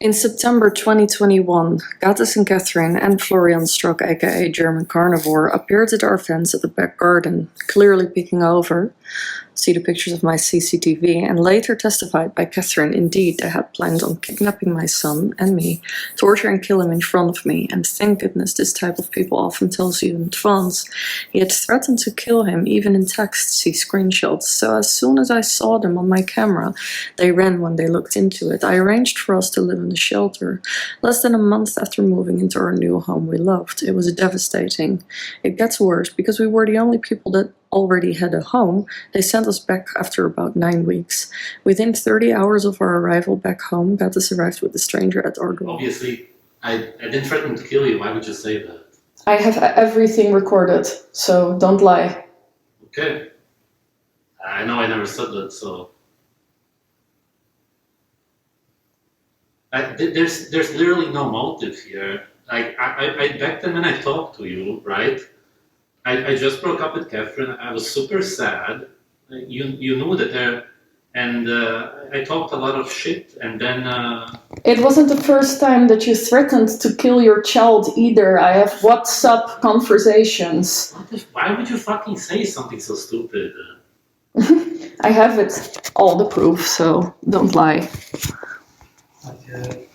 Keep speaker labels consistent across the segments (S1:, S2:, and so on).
S1: In September 2021, Goatis and Catherine and Florian Struck, aka German Carnivore, appeared at our fence at the back garden, clearly peeking over. See the pictures of my CCTV, and later testified by Catherine indeed they had planned on kidnapping my son and me, torture and kill him in front of me, and thank goodness this type of people often tells you in advance. He had threatened to kill him, even in text, see screenshots, so as soon as I saw them on my camera, they ran when they looked into it. I arranged for us to live in the shelter. Less than a month after moving into our new home we loved. It was devastating. It gets worse, because we were the only people that already had a home. They sent us back after about 9 weeks. Within 30 hours of our arrival back home, Goatis arrived with a stranger at our door.
S2: Obviously, I didn't threaten to kill you. Why would you say that?
S1: I have everything recorded, so don't lie.
S2: Okay. I know I never said that, so... There's literally no motive here. Like, I begged them and I talked to you, right? I just broke up with Catherine. I was super sad. You knew that there, and I talked a lot of shit, and then...
S1: It wasn't the first time that you threatened to kill your child either. I have WhatsApp conversations.
S2: Why would you fucking say something so stupid?
S1: I have it, all the proof, so don't lie.
S2: Okay.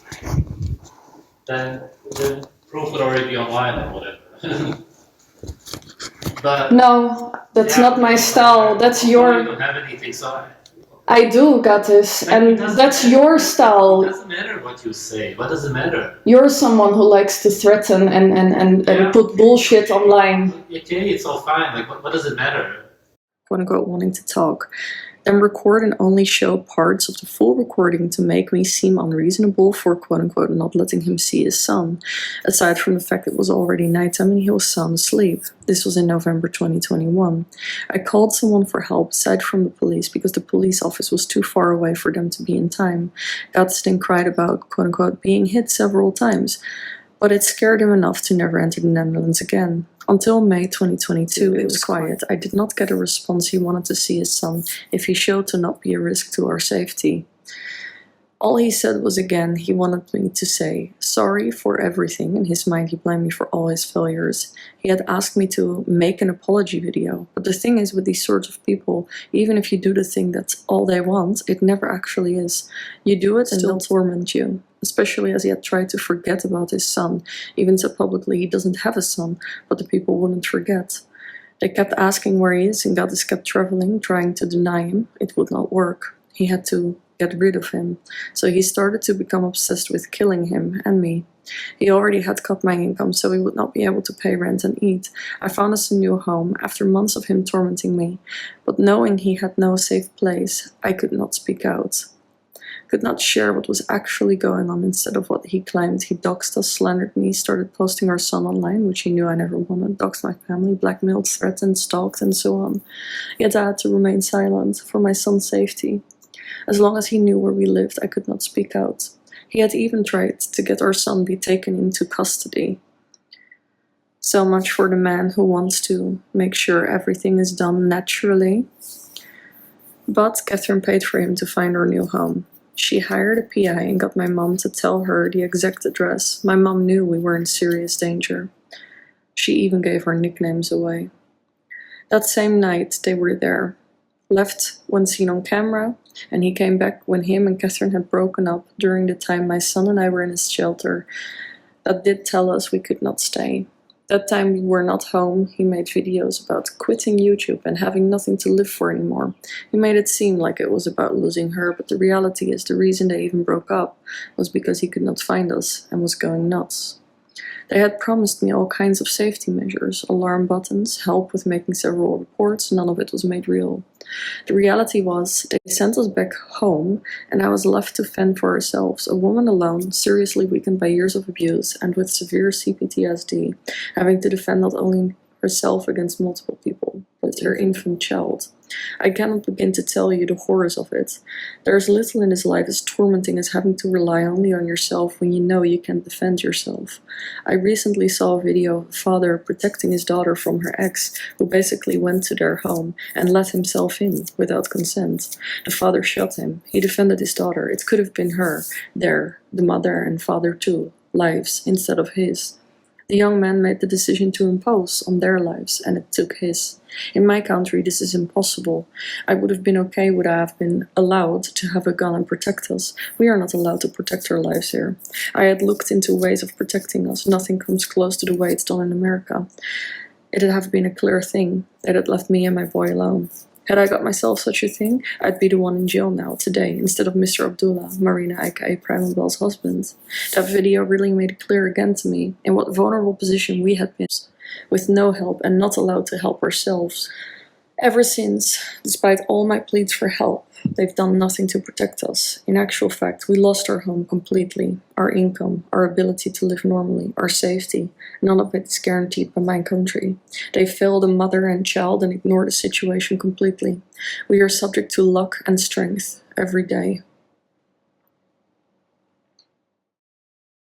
S2: Then the proof would already be online or whatever. But
S1: no, that's not my style. That's your...
S2: You don't have anything, so
S1: I do, Goatis, and that's your style.
S2: It doesn't matter what you say. What does it matter?
S1: You're someone who likes to threaten and put bullshit online.
S2: Okay, it's all fine. Like, what does it matter?
S1: Quote unquote wanting to talk. Then record and only show parts of the full recording to make me seem unreasonable for quote-unquote not letting him see his son, aside from the fact it was already nighttime and he was sound asleep. This was in November 2021. I called someone for help aside from the police because the police office was too far away for them to be in time. Goatis then cried about quote-unquote being hit several times, but it scared him enough to never enter the Netherlands again. Until May 2022, it was quiet. I did not get a response he wanted to see his son if he showed to not be a risk to our safety. All he said was again, he wanted me to say sorry for everything. In his mind, he blamed me for all his failures. He had asked me to make an apology video. But the thing is with these sorts of people, even if you do the thing that's all they want, it never actually is. You do it and they'll torment you. Especially as he had tried to forget about his son, even said publicly he doesn't have a son, but the people wouldn't forget. They kept asking where he is, and Goatis kept traveling, trying to deny him. It would not work. He had to get rid of him. So he started to become obsessed with killing him and me. He already had cut my income, so he would not be able to pay rent and eat. I found us a new home, after months of him tormenting me. But knowing he had no safe place, I could not speak out. Could not share what was actually going on instead of what he claimed. He doxed us, slandered me, started posting our son online, which he knew I never wanted, doxed my family, blackmailed, threatened, stalked, and so on. Yet I had to remain silent for my son's safety. As long as he knew where we lived, I could not speak out. He had even tried to get our son be taken into custody. So much for the man who wants to make sure everything is done naturally. But Catherine paid for him to find our new home. She hired a PI and got my mom to tell her the exact address. My mom knew we were in serious danger. She even gave our nicknames away. That same night they were there. Left when seen on camera, and he came back when him and Catherine had broken up during the time my son and I were in his shelter. That did tell us we could not stay. That time we were not home, he made videos about quitting YouTube and having nothing to live for anymore. He made it seem like it was about losing her, but the reality is the reason they even broke up was because he could not find us and was going nuts. They had promised me all kinds of safety measures, alarm buttons, help with making several reports, none of it was made real. The reality was, they sent us back home, and I was left to fend for ourselves, a woman alone, seriously weakened by years of abuse, and with severe CPTSD, having to defend not only herself against multiple people, but her infant child. I cannot begin to tell you the horrors of it. There is little in this life as tormenting as having to rely only on yourself when you know you can't defend yourself. I recently saw a video of a father protecting his daughter from her ex, who basically went to their home and let himself in without consent. The father shot him. He defended his daughter. It could have been her, the mother and father too, lives instead of his. The young man made the decision to impose on their lives, and it took his. In my country, this is impossible. I would have been okay would I have been allowed to have a gun and protect us. We are not allowed to protect our lives here. I had looked into ways of protecting us. Nothing comes close to the way it's done in America. It'd have been a clear thing. They'd have left me and my boy alone. Had I got myself such a thing, I'd be the one in jail now, today, instead of Mr. Abdullah, Marina aka Prime Bell's husband. That video really made it clear again to me in what vulnerable position we had been, with no help and not allowed to help ourselves. Ever since, despite all my pleas for help, they've done nothing to protect us. In actual fact, we lost our home completely, our income, our ability to live normally, our safety. None of it is guaranteed by my country. They failed a mother and child and ignored the situation completely. We are subject to luck and strength every day.